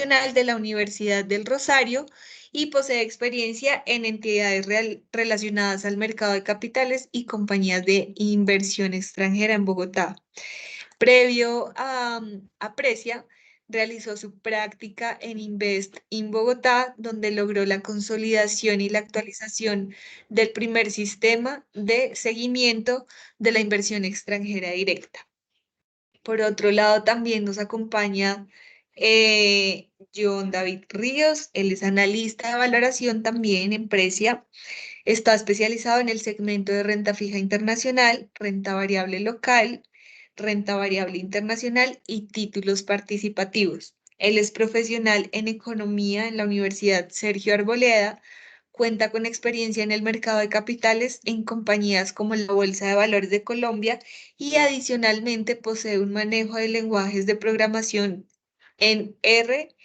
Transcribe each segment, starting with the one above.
de la Universidad del Rosario y posee experiencia en entidades relacionadas al mercado de capitales y compañías de inversión extranjera en Bogotá. Previo a Precia, realizó su práctica en Invest in Bogotá, donde logró la consolidación y la actualización del primer sistema de seguimiento de la inversión extranjera directa. Por otro lado, también nos acompaña John David Ríos. Él es analista de valoración también en Precia. Está especializado en el segmento de renta fija internacional, renta variable local, renta variable internacional y títulos participativos. Él es profesional en economía en la Universidad Sergio Arboleda. Cuenta con experiencia en el mercado de capitales en compañías como la Bolsa de Valores de Colombia y adicionalmente posee un manejo de lenguajes de programación en R,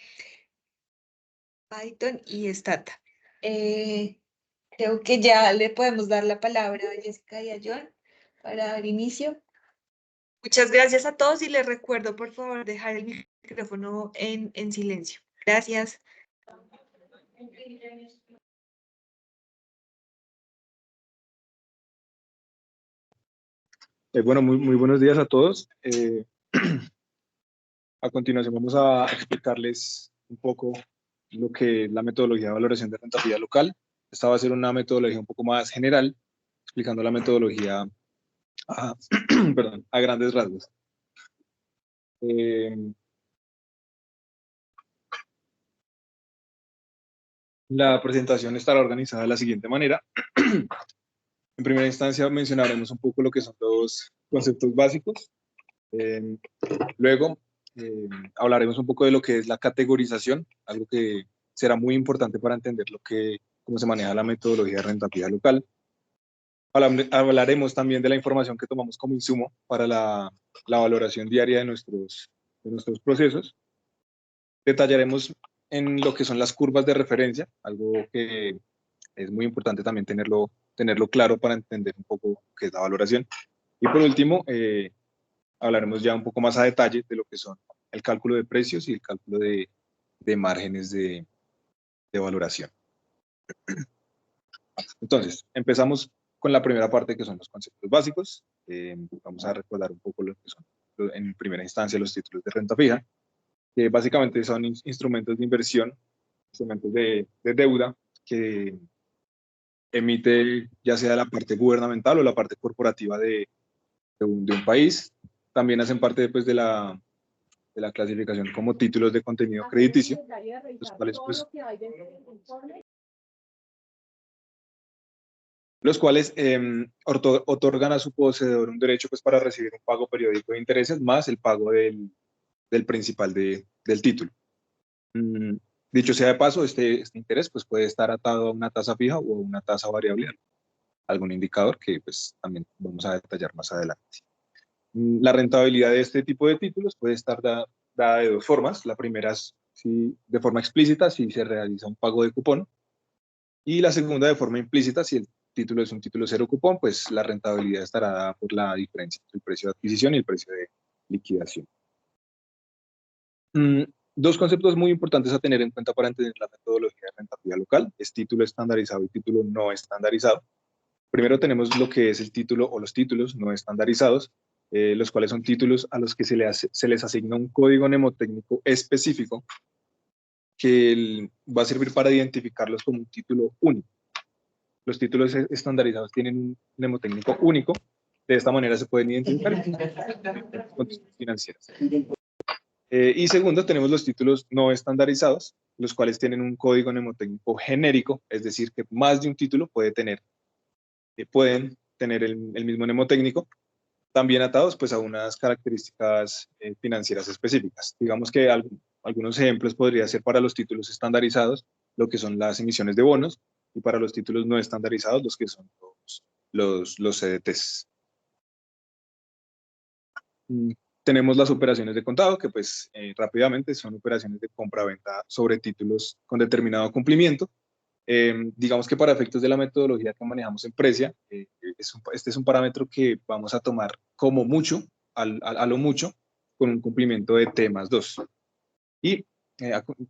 Python y Stata. Creo que ya le podemos dar la palabra a Jessica y a John para dar inicio. Muchas gracias a todos y les recuerdo, por favor, dejar el micrófono en silencio. Gracias. Bueno, muy buenos días a todos. A continuación vamos a explicarles un poco lo que es la metodología de valoración de rentabilidad local. Esta va a ser una metodología un poco más general, explicando la metodología a, perdón, a grandes rasgos. La presentación estará organizada de la siguiente manera. En primera instancia mencionaremos un poco lo que son los conceptos básicos. Luego hablaremos un poco de lo que es la categorización, algo que será muy importante para entender cómo se maneja la metodología de rentabilidad local. Hablaremos también de la información que tomamos como insumo para la valoración diaria de nuestros procesos. Detallaremos en lo que son las curvas de referencia, algo que es muy importante también tenerlo claro para entender un poco qué es la valoración. Y por último, hablaremos ya un poco más a detalle de lo que son el cálculo de precios y el cálculo de márgenes de valoración. Entonces, empezamos con la primera parte, que son los conceptos básicos. Vamos a recordar un poco lo que son, en primera instancia, los títulos de renta fija, que básicamente son instrumentos de inversión, instrumentos de deuda que emite ya sea la parte gubernamental o la parte corporativa de un país. También hacen parte pues, de la clasificación como títulos de contenido crediticio, los cuales otorgan a su poseedor un derecho pues, para recibir un pago periódico de intereses más el pago del principal del título. Dicho sea de paso, este interés pues, puede estar atado a una tasa fija o a una tasa variable, algún indicador que pues, también vamos a detallar más adelante. La rentabilidad de este tipo de títulos puede estar dada de dos formas. La primera es de forma explícita, si se realiza un pago de cupón, y la segunda de forma implícita, si el título es un título cero cupón, pues la rentabilidad estará dada por la diferencia entre el precio de adquisición y el precio de liquidación. Dos conceptos muy importantes a tener en cuenta para entender la metodología de rentabilidad local es título estandarizado y título no estandarizado. Primero tenemos lo que es el título o los títulos no estandarizados, los cuales son títulos a los que se les asigna un código mnemotécnico específico que va a servir para identificarlos como un título único. Los títulos estandarizados tienen un mnemotécnico único, de esta manera se pueden identificar condiciones financieras. Y segundo, tenemos los títulos no estandarizados, los cuales tienen un código mnemotécnico genérico, es decir, que más de un título pueden tener el mismo mnemotécnico, también atados pues, a unas características financieras específicas. Digamos que algunos ejemplos podría ser para los títulos estandarizados, lo que son las emisiones de bonos, y para los títulos no estandarizados, los que son los CDTs. Tenemos las operaciones de contado, que pues rápidamente son operaciones de compra-venta sobre títulos con determinado cumplimiento. Digamos que para efectos de la metodología que manejamos en Precia, este es un parámetro que vamos a tomar como mucho, a lo mucho, con un cumplimiento de T+2. Y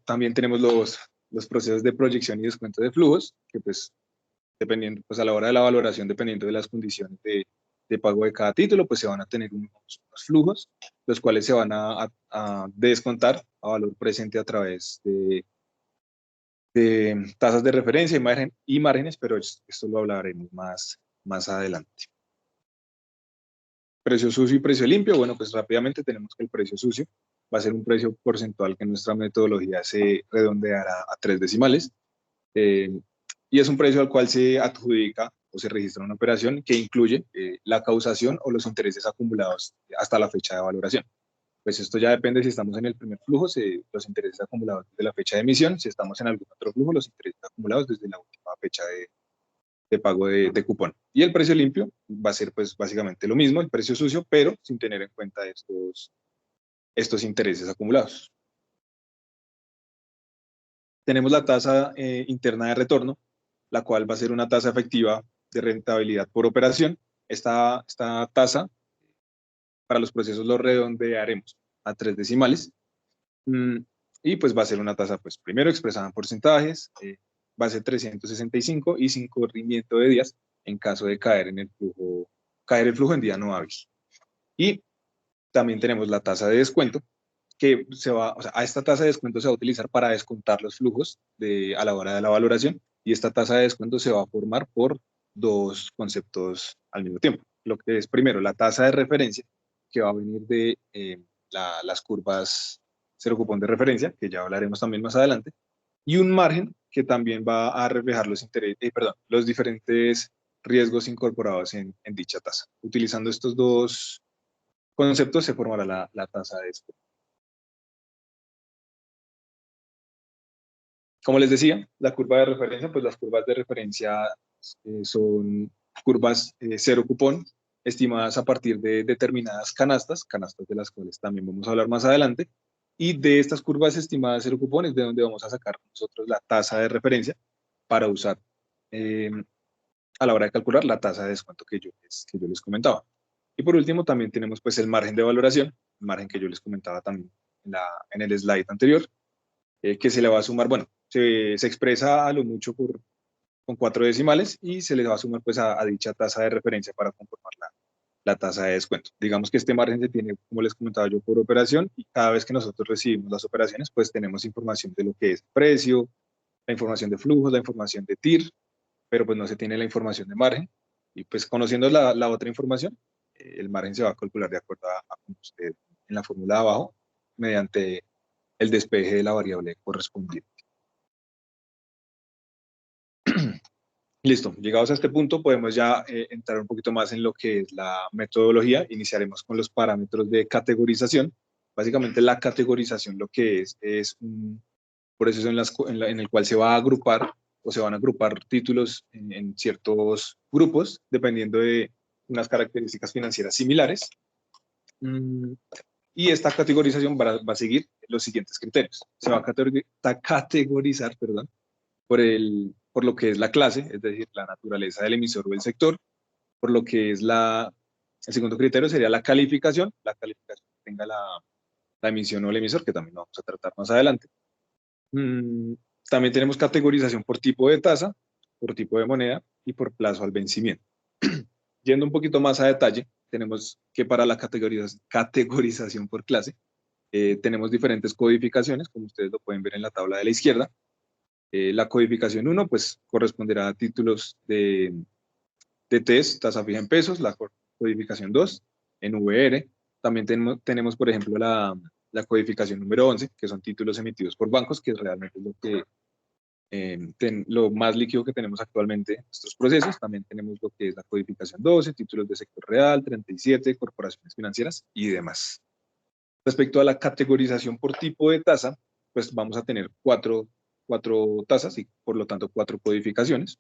También tenemos los procesos de proyección y descuento de flujos, que pues dependiendo, pues a la hora de la valoración, dependiendo de las condiciones de pago de cada título, pues se van a tener unos flujos, los cuales se van a descontar a valor presente a través de tasas de referencia y márgenes, pero esto lo hablaremos más adelante. Precio sucio y precio limpio. Bueno, pues rápidamente tenemos que el precio sucio va a ser un precio porcentual que en nuestra metodología se redondeará a 3 decimales. Y es un precio al cual se adjudica o se registra una operación que incluye la causación o los intereses acumulados hasta la fecha de valoración. Pues esto ya depende si estamos en el primer flujo, los intereses acumulados desde la fecha de emisión, si estamos en algún otro flujo, los intereses acumulados desde la última fecha de pago de cupón. Y el precio limpio va a ser pues básicamente lo mismo, el precio sucio, pero sin tener en cuenta estos intereses acumulados. Tenemos la tasa interna de retorno, la cual va a ser una tasa efectiva de rentabilidad por operación. Esta tasa, para los procesos lo redondearemos a 3 decimales. Y pues va a ser una tasa, pues primero expresada en porcentajes, va a ser 365 y sin corrimiento de días en caso de caer el flujo en día no hábil. Y también tenemos la tasa de descuento, que o sea, a esta tasa de descuento se va a utilizar para descontar los flujos a la hora de la valoración, y esta tasa de descuento se va a formar por dos conceptos al mismo tiempo. Lo que es primero la tasa de referencia, que va a venir de las curvas cero cupón de referencia, que ya hablaremos también más adelante, y un margen que también va a reflejar los diferentes riesgos incorporados en dicha tasa. Utilizando estos dos conceptos se formará la tasa de descuento. Como les decía, la curva de referencia, pues las curvas de referencia son curvas cero cupón, estimadas a partir de determinadas canastas de las cuales también vamos a hablar más adelante, y de estas curvas estimadas cero cupón es de donde vamos a sacar nosotros la tasa de referencia para usar a la hora de calcular la tasa de descuento que yo les comentaba. Y por último también tenemos pues el margen de valoración, el margen que yo les comentaba también en el slide anterior, que se le va a sumar, bueno, se expresa a lo mucho con 4 decimales y se le va a sumar pues a dicha tasa de referencia para conformar la tasa de descuento. Digamos que este margen se tiene, como les comentaba yo, por operación, y cada vez que nosotros recibimos las operaciones, pues tenemos información de lo que es precio, la información de flujos, la información de TIR, pero pues no se tiene la información de margen. Y pues conociendo la otra información, el margen se va a calcular de acuerdo a como usted en la fórmula de abajo, mediante el despeje de la variable correspondiente. Listo, llegados a este punto podemos ya entrar un poquito más en lo que es la metodología. Iniciaremos con los parámetros de categorización. Básicamente la categorización lo que es un proceso en el cual se va a agrupar o se van a agrupar títulos en ciertos grupos dependiendo de unas características financieras similares. Y esta categorización va a seguir los siguientes criterios. Se va a categorizar, perdón, por lo que es la clase, es decir, la naturaleza del emisor o el sector, por lo que es el segundo criterio sería la calificación que tenga la emisión o el emisor, que también lo vamos a tratar más adelante. También tenemos categorización por tipo de tasa, por tipo de moneda y por plazo al vencimiento. Yendo un poquito más a detalle, tenemos que para la categorización por clase, tenemos diferentes codificaciones, como ustedes lo pueden ver en la tabla de la izquierda. La codificación 1, pues corresponderá a títulos de TES, tasa fija en pesos, la codificación 2 en VR. También tenemos, por ejemplo, la codificación número 11, que son títulos emitidos por bancos, que realmente es lo más líquido que tenemos actualmente en nuestros procesos. También tenemos lo que es la codificación 12, títulos de sector real, 37, corporaciones financieras y demás. Respecto a la categorización por tipo de tasa, pues vamos a tener cuatro tasas y por lo tanto 4 codificaciones.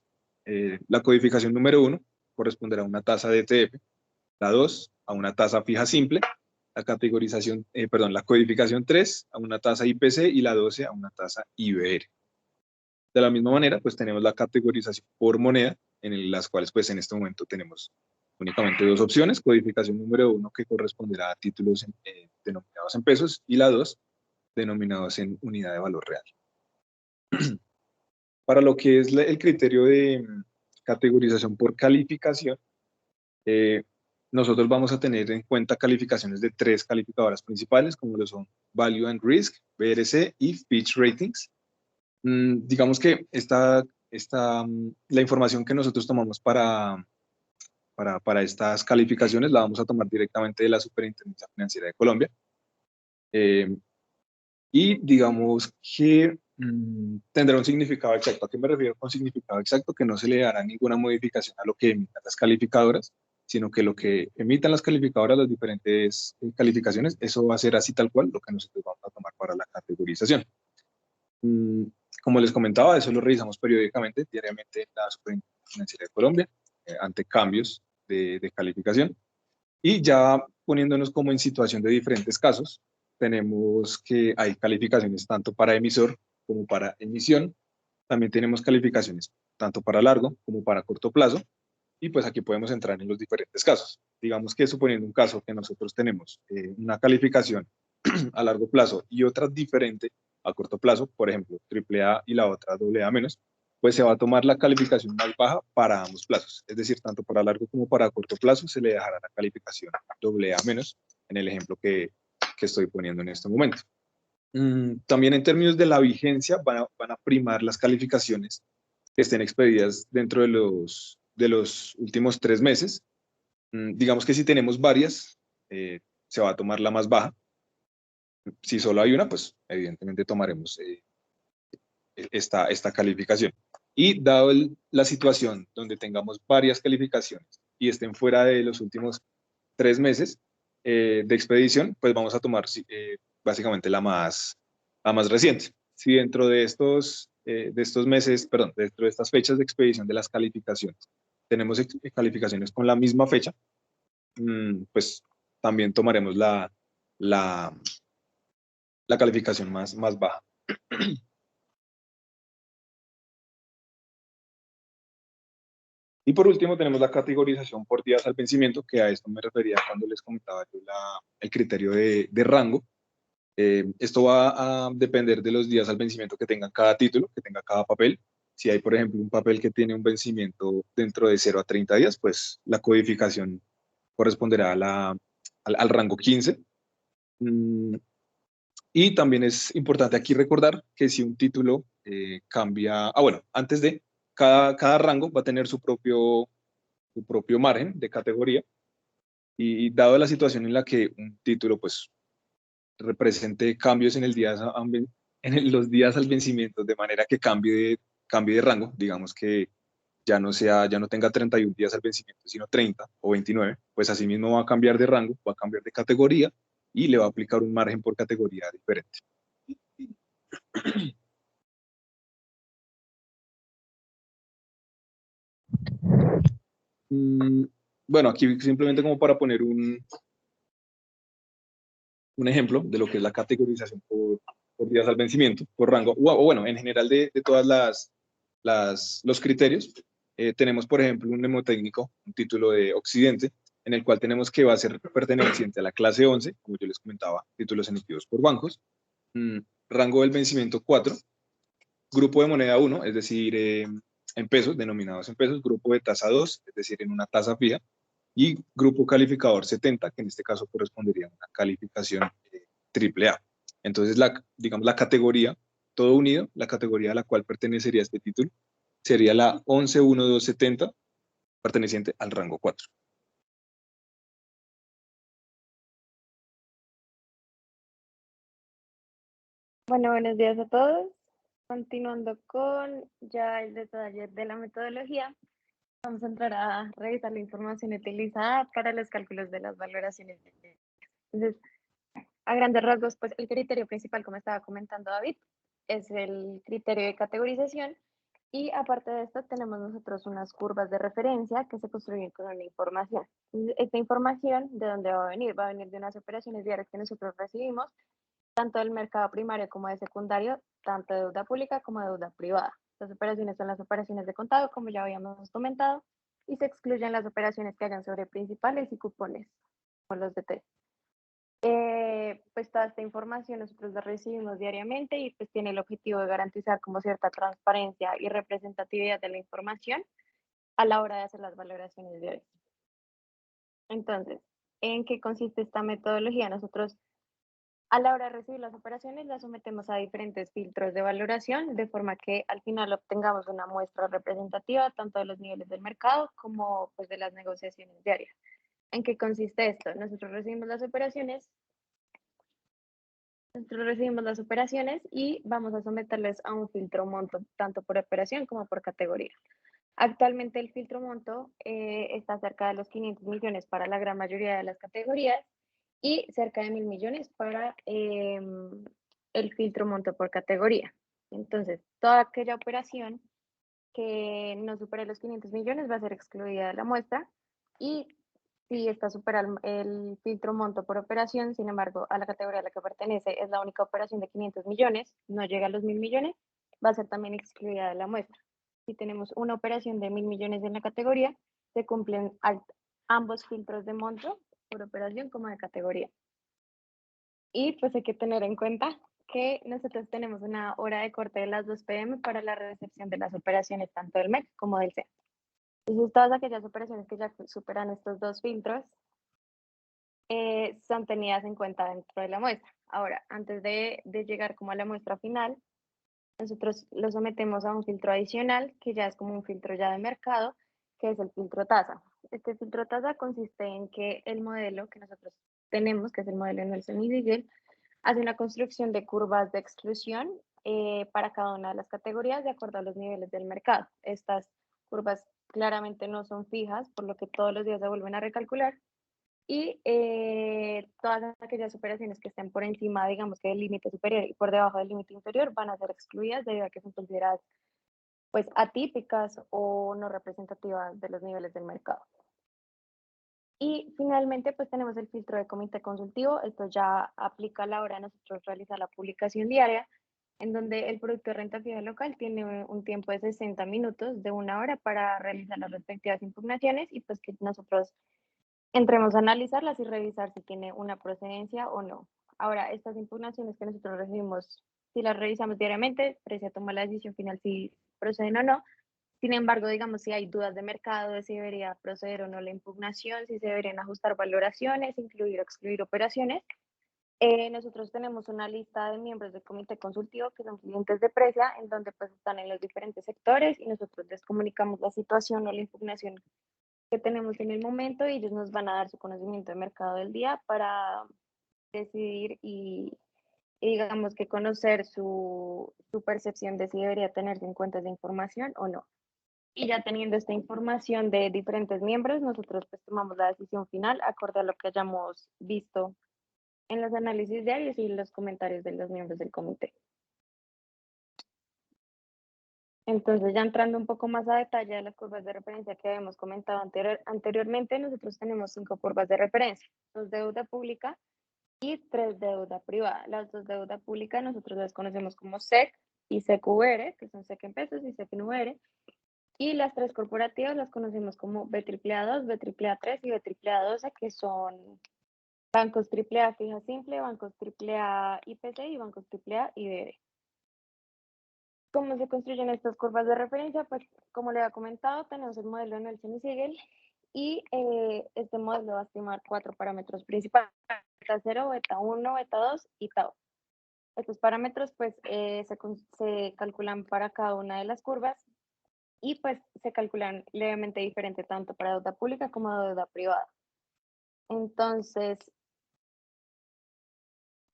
La codificación número 1 corresponderá a una tasa de ETF, la 2 a una tasa fija simple, la codificación 3 a una tasa IPC y la 12 a una tasa IBR. De la misma manera, pues tenemos la categorización por moneda, en las cuales pues en este momento tenemos únicamente 2 opciones: codificación número 1, que corresponderá a títulos denominados en pesos, y la 2 denominados en unidad de valor real. Para lo que es el criterio de categorización por calificación, nosotros vamos a tener en cuenta calificaciones de 3 calificadoras principales, como lo son Value and Risk, BRC y Fitch Ratings. Digamos que la información que nosotros tomamos para estas calificaciones la vamos a tomar directamente de la Superintendencia Financiera de Colombia. Y digamos que tendrá un significado exacto. ¿A qué me refiero con significado exacto? Que no se le dará ninguna modificación a lo que emitan las calificadoras, sino que lo que emitan las calificadoras, las diferentes calificaciones, eso va a ser así tal cual lo que nosotros vamos a tomar para la categorización. Como les comentaba, eso lo revisamos periódicamente, diariamente en la Superintendencia Financiera de Colombia, ante cambios de calificación. Y ya poniéndonos como en situación de diferentes casos, tenemos que hay calificaciones tanto para emisor como para emisión. También tenemos calificaciones tanto para largo como para corto plazo. Y pues aquí podemos entrar en los diferentes casos. Digamos que suponiendo un caso que nosotros tenemos una calificación a largo plazo y otra diferente a corto plazo, por ejemplo, AAA y la otra AA menos, pues se va a tomar la calificación más baja para ambos plazos. Es decir, tanto para largo como para corto plazo se le dejará la calificación AA menos en el ejemplo que estoy poniendo en este momento. También en términos de la vigencia van a primar las calificaciones que estén expedidas dentro de los últimos 3 meses. Digamos que si tenemos varias, se va a tomar la más baja. Si solo hay una, pues evidentemente tomaremos esta calificación. Y dado la situación donde tengamos varias calificaciones y estén fuera de los últimos 3 meses de expedición, pues vamos a tomar básicamente la más reciente. Si dentro de estos meses, perdón, dentro de estas fechas de expedición de las calificaciones, tenemos calificaciones con la misma fecha, pues también tomaremos la calificación más baja. Y por último tenemos la categorización por días al vencimiento, que a esto me refería cuando les comentaba yo el criterio de rango. Esto va a depender de los días al vencimiento que tenga cada título, que tenga cada papel. Si hay, por ejemplo, un papel que tiene un vencimiento dentro de 0 a 30 días, pues la codificación corresponderá al rango 15. Y también es importante aquí recordar que si un título cambia, bueno, antes de, cada rango va a tener su propio margen de categoría y dado la situación en la que un título pues represente cambios en los días al vencimiento de manera que cambie de rango, digamos que ya no tenga 31 días al vencimiento, sino 30 o 29, pues así mismo va a cambiar de rango, va a cambiar de categoría y le va a aplicar un margen por categoría diferente. Bueno, aquí simplemente como para poner un ejemplo de lo que es la categorización por días al vencimiento, por rango, o bueno, en general de todas los criterios. Tenemos, por ejemplo, un mnemotécnico, un título de Occidente, en el cual tenemos que va a ser perteneciente a la clase 11, como yo les comentaba, títulos emitidos por bancos, rango del vencimiento 4, grupo de moneda 1, es decir, en pesos, denominados en pesos, grupo de tasa 2, es decir, en una tasa fija, y grupo calificador 70, que en este caso correspondería a una calificación AAA. Entonces, digamos, la categoría, todo unido, la categoría a la cual pertenecería este título, sería la 111270, perteneciente al rango 4. Bueno, buenos días a todos. Continuando con ya el detalle de la metodología, vamos a entrar a revisar la información utilizada para los cálculos de las valoraciones. Entonces, a grandes rasgos, pues el criterio principal, como estaba comentando David, es el criterio de categorización y aparte de esto tenemos nosotros unas curvas de referencia que se construyen con una información. Entonces, esta información, ¿de dónde va a venir? Va a venir de unas operaciones diarias que nosotros recibimos tanto del mercado primario como de secundario, tanto de deuda pública como de deuda privada. Las operaciones son las operaciones de contado, como ya habíamos comentado, y se excluyen las operaciones que hayan sobre principales y cupones, como los de T. pues toda esta información nosotros la recibimos diariamente y pues tiene el objetivo de garantizar como cierta transparencia y representatividad de la información a la hora de hacer las valoraciones diarias. Entonces, ¿en qué consiste esta metodología? Nosotros a la hora de recibir las operaciones las sometemos a diferentes filtros de valoración, de forma que al final obtengamos una muestra representativa tanto de los niveles del mercado como pues, de las negociaciones diarias. ¿En qué consiste esto? Nosotros recibimos las operaciones y vamos a someterles a un filtro monto, tanto por operación como por categoría. Actualmente el filtro monto está cerca de los 500 millones para la gran mayoría de las categorías y cerca de 1.000 millones para el filtro monto por categoría. Entonces, toda aquella operación que no supere los 500 millones va a ser excluida de la muestra y si esta supera el filtro monto por operación, sin embargo, a la categoría a la que pertenece es la única operación de 500 millones, no llega a los 1.000 millones, va a ser también excluida de la muestra. Si tenemos una operación de 1.000 millones en la categoría, se cumplen ambos filtros de monto por operación como de categoría. Y pues hay que tener en cuenta que nosotros tenemos una hora de corte de las 2 p.m. para la recepción de las operaciones tanto del MEC como del CEA. Entonces, todas aquellas operaciones que ya superan estos 2 filtros son tenidas en cuenta dentro de la muestra. Ahora, antes de llegar como a la muestra final, nosotros lo sometemos a un filtro adicional, que ya es como un filtro ya de mercado, que es el filtro tasa. Este filtro tasa consiste en que el modelo que nosotros tenemos, que es el modelo Nelson y Siegel, hace una construcción de curvas de exclusión para cada una de las categorías de acuerdo a los niveles del mercado. Estas curvas claramente no son fijas, por lo que todos los días se vuelven a recalcular y todas aquellas operaciones que estén por encima, digamos que del límite superior y por debajo del límite inferior van a ser excluidas debido a que son consideradas pues atípicas o no representativas de los niveles del mercado. Y finalmente, pues tenemos el filtro de comité consultivo. Esto ya aplica a la hora de nosotros realizar la publicación diaria, en donde el producto de renta fija local tiene un tiempo de 60 minutos, de 1 hora, para realizar las respectivas impugnaciones y pues que nosotros entremos a analizarlas y revisar si tiene una procedencia o no. Ahora, estas impugnaciones que nosotros recibimos, si las revisamos diariamente, Precia toma la decisión final si proceden o no. Sin embargo, digamos, si hay dudas de mercado de si debería proceder o no la impugnación, si se deberían ajustar valoraciones, incluir o excluir operaciones, nosotros tenemos una lista de miembros del comité consultivo que son clientes de Precia, en donde pues están en los diferentes sectores y nosotros les comunicamos la situación o la impugnación que tenemos en el momento y ellos nos van a dar su conocimiento de mercado del día para decidir y digamos que conocer su percepción de si debería tenerse en cuenta esa información o no. Y ya teniendo esta información de diferentes miembros, nosotros pues tomamos la decisión final acorde a lo que hayamos visto en los análisis diarios y los comentarios de los miembros del comité. Entonces, ya entrando un poco más a detalle de las curvas de referencia que habíamos comentado anteriormente, nosotros tenemos 5 curvas de referencia, 2 de deuda pública y 3 de deuda privada. Las 2 de deuda pública nosotros las conocemos como SEC y SEC-VR, que son SEC en pesos y SEC en VR, y las 3 corporativas las conocemos como BAAA2, BAAA3 y BAAA12, que son bancos AAA fija simple, bancos AAA IPC y bancos AAA IBR. ¿Cómo se construyen estas curvas de referencia? Pues como le había comentado, tenemos el modelo Nelson y Siegel y este modelo va a estimar 4 parámetros principales: beta 0, beta 1, beta 2 y tau. Estos parámetros pues se calculan para cada una de las curvas y pues se calculan levemente diferente tanto para deuda pública como deuda privada. Entonces,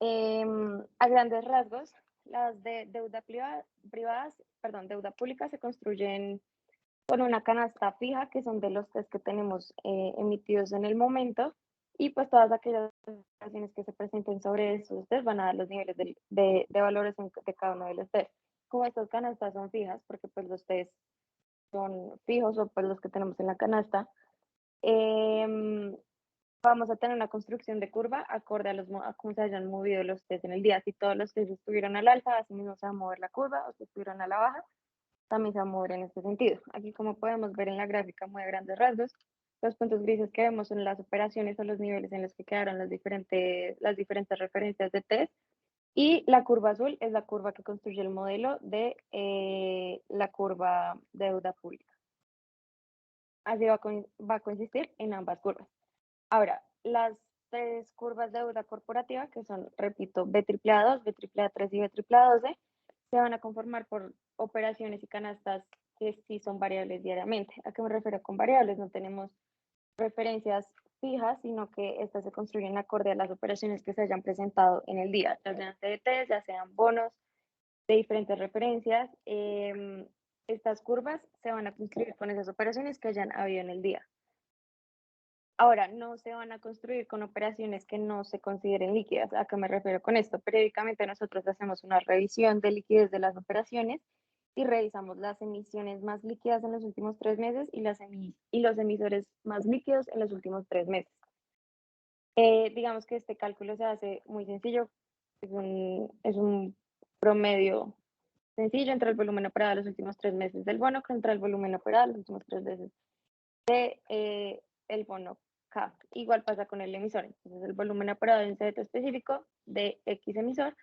a grandes rasgos, las de deuda deuda pública se construyen con una canasta fija, que son de los test que tenemos emitidos en el momento, y pues todas aquellas operaciones que se presenten sobre esos test van a dar los niveles de valores de cada uno de los test. Como estas canastas son fijas, porque pues los test son fijos o pues los que tenemos en la canasta, vamos a tener una construcción de curva acorde a cómo se hayan movido los test en el día. Si todos los test estuvieron al alza, así mismo se va a mover la curva, o si estuvieron a la baja, también se va a mover en este sentido. Aquí, como podemos ver en la gráfica muy a grandes rasgos, Los puntos grises que vemos son las operaciones o los niveles en los que quedaron las diferentes referencias de test. Y la curva azul es la curva que construye el modelo de la curva de deuda pública. Así va a consistir en ambas curvas. Ahora, las tres curvas de deuda corporativa, que son, repito, BAAA2, BAAA3 y BAA12, se van a conformar por operaciones y canastas que sí son variables diariamente. ¿A qué me refiero con variables? No tenemos referencias fijas, sino que estas se construyen acorde a las operaciones que se hayan presentado en el día, ya sean CDTs, ya sean bonos de diferentes referencias. Estas curvas se van a construir con esas operaciones que hayan habido en el día. Ahora, no se van a construir con operaciones que no se consideren líquidas. ¿A qué me refiero con esto? Periódicamente nosotros hacemos una revisión de liquidez de las operaciones y revisamos las emisiones más líquidas en los últimos 3 meses y los emisores más líquidos en los últimos 3 meses. Digamos que este cálculo se hace muy sencillo, es un promedio sencillo entre el volumen operado de los últimos 3 meses del bono contra el volumen operado de los últimos 3 meses de el bono K. Igual pasa con el emisor. Entonces, el volumen operado de un CDT específico de X emisor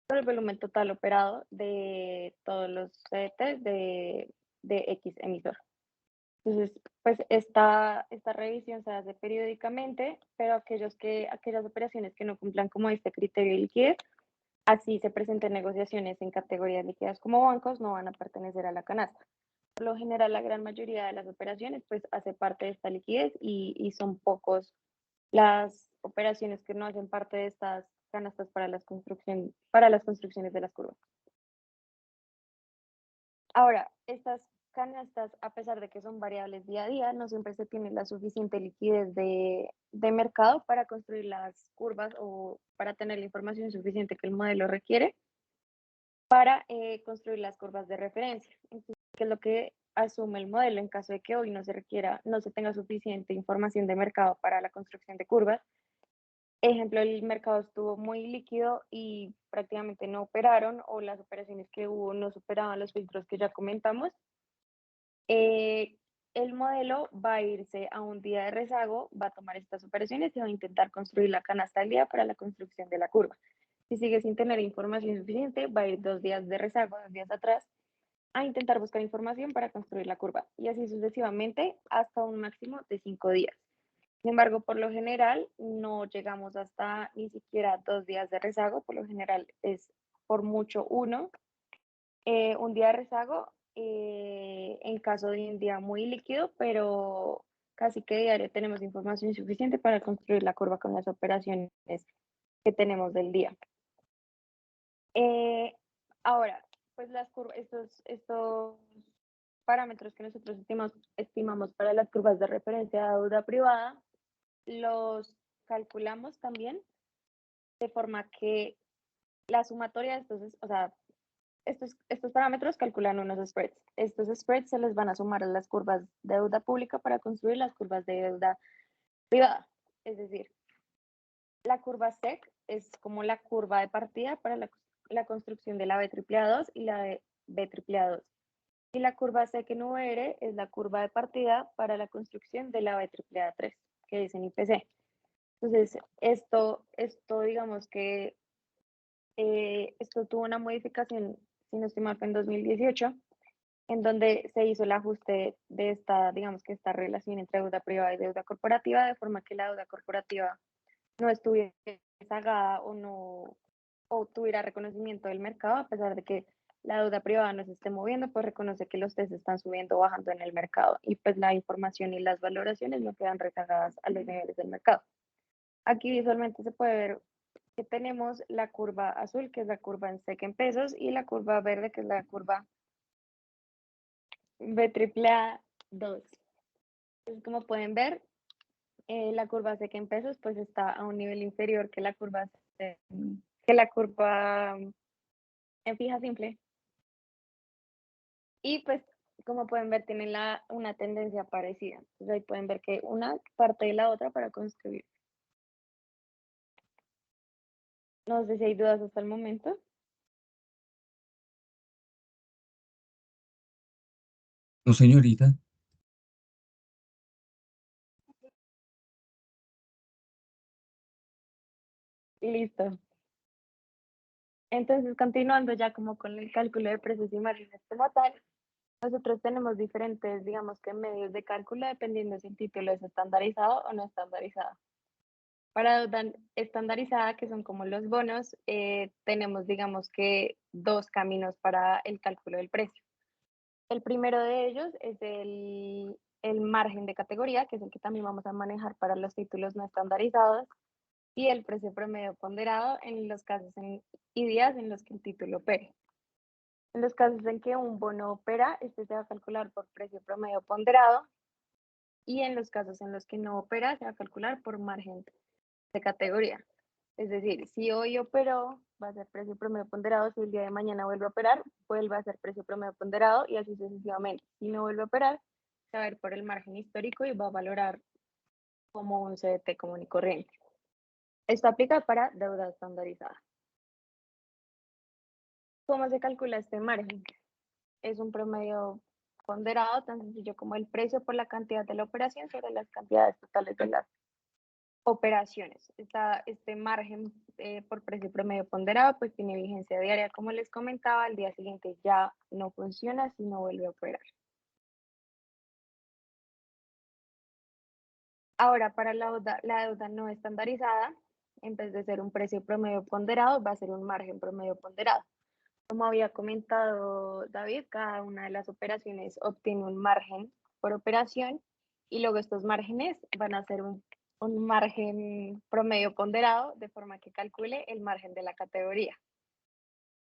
por el volumen total operado de todos los CDTs de X emisor. Entonces, pues esta revisión se hace periódicamente, pero aquellas operaciones que no cumplan como este criterio de liquidez, así se presenten negociaciones en categorías líquidas como bancos, no van a pertenecer a la canasta. Por lo general, la gran mayoría de las operaciones pues hace parte de esta liquidez y son pocos las operaciones que no hacen parte de estas canastas para las construcciones de las curvas. Ahora, estas canastas, a pesar de que son variables día a día, no siempre se tiene la suficiente liquidez de mercado para construir las curvas o para tener la información suficiente que el modelo requiere para construir las curvas de referencia. Entonces, ¿qué es lo que asume el modelo en caso de que hoy no se tenga suficiente información de mercado para la construcción de curvas? Ejemplo, el mercado estuvo muy líquido y prácticamente no operaron o las operaciones que hubo no superaban los filtros que ya comentamos. El modelo va a irse a un día de rezago, va a tomar estas operaciones y va a intentar construir la canasta del día para la construcción de la curva. Si sigue sin tener información suficiente, va a ir 2 días de rezago, 2 días atrás, a intentar buscar información para construir la curva y así sucesivamente hasta un máximo de 5 días. Sin embargo, por lo general no llegamos hasta ni siquiera 2 días de rezago, por lo general es por mucho uno. Un día de rezago en caso de un día muy líquido, pero casi que diario tenemos información suficiente para construir la curva con las operaciones que tenemos del día. Ahora, pues las curvas, estos parámetros que nosotros estimamos para las curvas de referencia de deuda privada, los calculamos también de forma que la sumatoria de estos parámetros calculan unos spreads. Estos spreads se les van a sumar a las curvas de deuda pública para construir las curvas de deuda privada. Es decir, la curva SEC es como la curva de partida para la construcción de la BAAA2 y la de BAAA2. Y la curva SEC-NVR es la curva de partida para la construcción de la BAAA3, que es en IPC. Entonces, esto digamos que esto tuvo una modificación, si no estoy mal, en 2018, en donde se hizo el ajuste de digamos que esta relación entre deuda privada y deuda corporativa, de forma que la deuda corporativa no estuviera rezagada o tuviera reconocimiento del mercado, a pesar de que la deuda privada no se esté moviendo, pues reconoce que los test están subiendo o bajando en el mercado y pues la información y las valoraciones no quedan rezagadas a los niveles del mercado. Aquí visualmente se puede ver que tenemos la curva azul, que es la curva en SEC en pesos, y la curva verde, que es la curva BAAA2. Entonces, como pueden ver, la curva SEC en pesos pues está a un nivel inferior que la curva en fija simple. Y pues, como pueden ver, tienen una tendencia parecida. Entonces ahí pueden ver que una parte de la otra para construir. No sé si hay dudas hasta el momento. No, señorita. Listo. Entonces, continuando ya como con el cálculo de precios y márgenes como tal, nosotros tenemos diferentes, digamos que medios de cálculo dependiendo si el título es estandarizado o no estandarizado. Para deuda estandarizada, que son como los bonos, tenemos, digamos que, dos caminos para el cálculo del precio. El primero de ellos es el margen de categoría, que es el que también vamos a manejar para los títulos no estandarizados, y el precio promedio ponderado en los casos y días en los que el título opere. En los casos en que un bono opera, este se va a calcular por precio promedio ponderado, y en los casos en los que no opera, se va a calcular por margen de categoría. Es decir, si hoy operó, va a ser precio promedio ponderado; si el día de mañana vuelve a operar, vuelve a ser precio promedio ponderado, y así sucesivamente. Si no vuelve a operar, se va a ir por el margen histórico y va a valorar como un CDT común y corriente. Esto aplica para deuda estandarizada. ¿Cómo se calcula este margen? Es un promedio ponderado tan sencillo como el precio por la cantidad de la operación sobre las cantidades totales de las operaciones. Este margen por precio promedio ponderado pues tiene vigencia diaria, como les comentaba. Al día siguiente ya no funciona si no vuelve a operar. Ahora, para la deuda no estandarizada, en vez de ser un precio promedio ponderado, va a ser un margen promedio ponderado. Como había comentado David, cada una de las operaciones obtiene un margen por operación, y luego estos márgenes van a ser un margen promedio ponderado, de forma que calcule el margen de la categoría.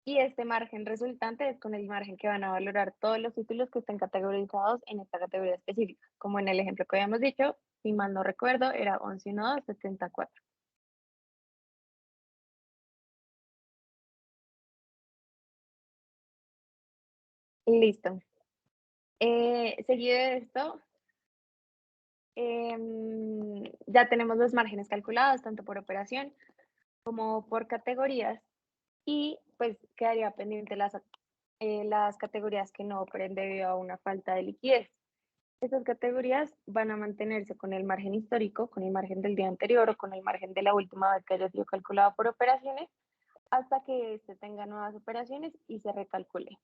Y este margen resultante es con el margen que van a valorar todos los títulos que estén categorizados en esta categoría específica. Como en el ejemplo que habíamos dicho, si mal no recuerdo, era 11.12.74. Listo. Seguido de esto, ya tenemos los márgenes calculados, tanto por operación como por categorías, y pues quedaría pendiente las categorías que no operen debido a una falta de liquidez. Estas categorías van a mantenerse con el margen histórico, con el margen del día anterior o con el margen de la última vez que haya sido calculado por operaciones, hasta que este tenga nuevas operaciones y se recalcule.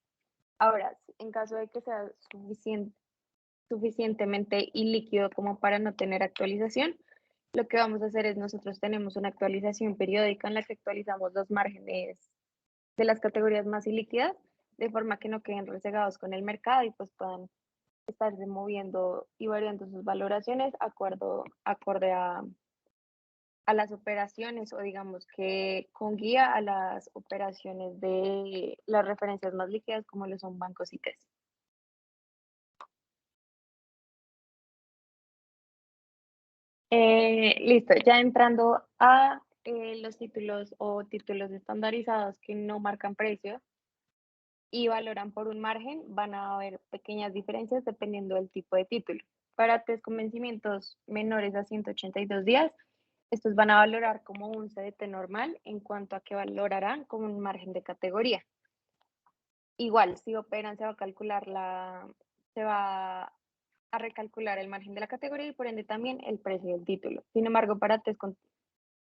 Ahora, en caso de que sea suficientemente ilíquido como para no tener actualización, lo que vamos a hacer es, nosotros tenemos una actualización periódica en la que actualizamos los márgenes de las categorías más ilíquidas, de forma que no queden resegados con el mercado y pues puedan estarse moviendo y variando sus valoraciones acorde a las operaciones, o digamos que con guía a las operaciones de las referencias más líquidas como lo son bancos y TES. Listo, ya entrando a los títulos o títulos estandarizados que no marcan precio y valoran por un margen, van a haber pequeñas diferencias dependiendo del tipo de título. Para test con vencimientos menores a 182 días, estos van a valorar como un CDT normal, en cuanto a que valorarán como un margen de categoría. Igual, si operan, se va a recalcular el margen de la categoría y por ende también el precio del título. Sin embargo, para test con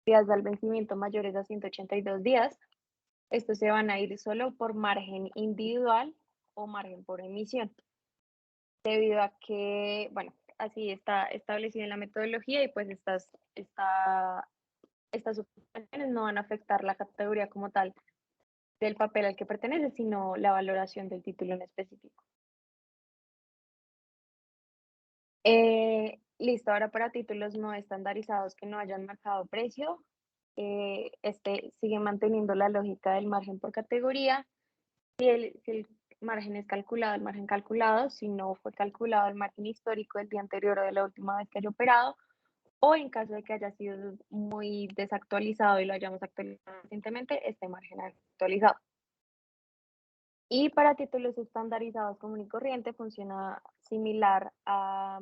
días del vencimiento mayores a 182 días, estos se van a ir solo por margen individual o margen por emisión, debido a que, bueno, así está establecido en la metodología, y pues estas operaciones no van a afectar la categoría como tal del papel al que pertenece, sino la valoración del título en específico. Listo, ahora para títulos no estandarizados que no hayan marcado precio, este sigue manteniendo la lógica del margen por categoría. Si el margen es calculado, el margen calculado; si no fue calculado, el margen histórico del día anterior o de la última vez que haya operado, o en caso de que haya sido muy desactualizado y lo hayamos actualizado recientemente, este margen actualizado. Y para títulos estandarizados común y corriente funciona similar a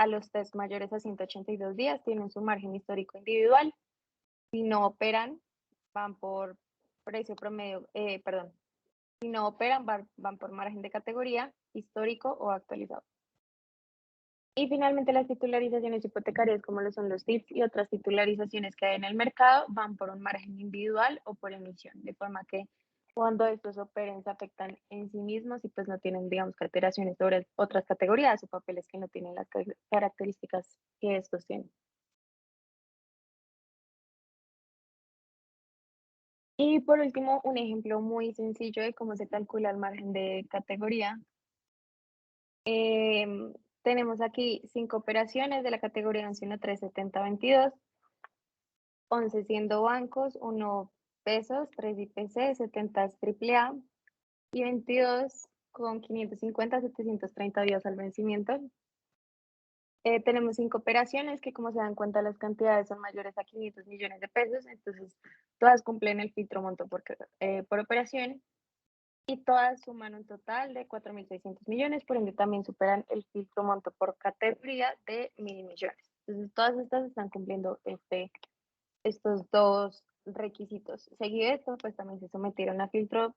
los test mayores a 182 días, tienen su margen histórico individual. Si no operan, van por precio promedio, perdón, si no operan, van por margen de categoría, histórico o actualizado. Y finalmente las titularizaciones hipotecarias, como lo son los TIPS y otras titularizaciones que hay en el mercado, van por un margen individual o por emisión, de forma que cuando estos operen se afectan en sí mismos y pues no tienen, digamos, que alteraciones sobre otras categorías o papeles que no tienen las características que estos tienen. Y por último, un ejemplo muy sencillo de cómo se calcula el margen de categoría. Tenemos aquí 5 operaciones de la categoría 11.370.22, 11 siendo bancos, 1 pesos, 3 IPC, 70 es AAA y 22 con 550, 730 días al vencimiento. Tenemos 5 operaciones que, como se dan cuenta, las cantidades son mayores a 500 millones de pesos, entonces todas cumplen el filtro monto por operación y todas suman un total de 4.600 millones, por ende también superan el filtro monto por categoría de 1.000 millones. Entonces todas estas están cumpliendo estos dos requisitos. Seguido esto, pues también se sometieron a filtro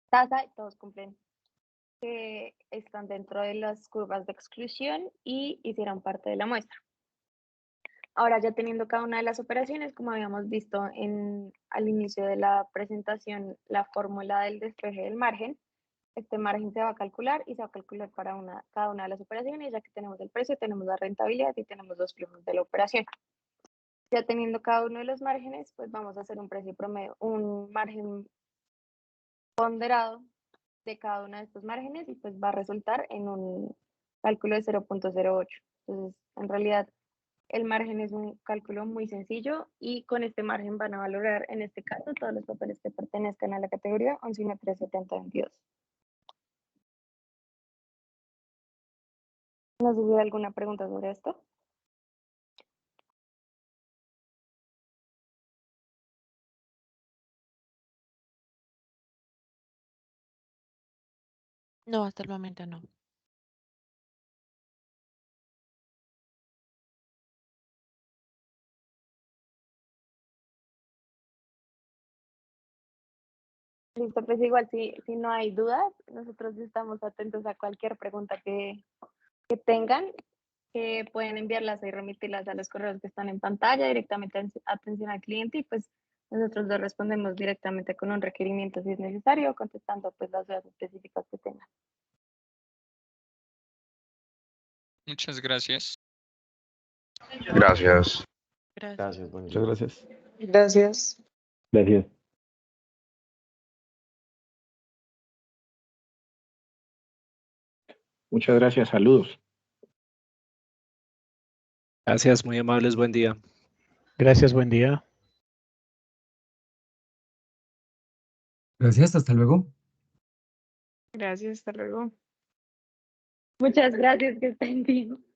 tasa y todos cumplen que están dentro de las curvas de exclusión y hicieron parte de la muestra. Ahora ya teniendo cada una de las operaciones, como habíamos visto al inicio de la presentación, la fórmula del despeje del margen, este margen se va a calcular y se va a calcular para cada una de las operaciones, ya que tenemos el precio, tenemos la rentabilidad y tenemos los flujos de la operación. Ya teniendo cada uno de los márgenes, pues vamos a hacer un precio promedio, un margen ponderado de cada uno de estos márgenes y pues va a resultar en un cálculo de 0.08. Entonces, en realidad, el margen es un cálculo muy sencillo y con este margen van a valorar, en este caso, todos los papeles que pertenezcan a la categoría 11.370.22. ¿No sé si hay alguna pregunta sobre esto? No, hasta el momento no. Listo, pues igual si no hay dudas, nosotros estamos atentos a cualquier pregunta que tengan, que pueden enviarlas y remitirlas a los correos que están en pantalla directamente a atención al cliente y pues nosotros les respondemos directamente con un requerimiento si es necesario, contestando pues las dudas específicas que tengan. Muchas gracias. Gracias. Gracias. Gracias, buen Muchas día. gracias. Gracias. Gracias. Muchas gracias, saludos. Gracias, muy amables, buen día. Gracias, buen día. Gracias, hasta luego. Gracias, hasta luego. Muchas gracias, que estén bien.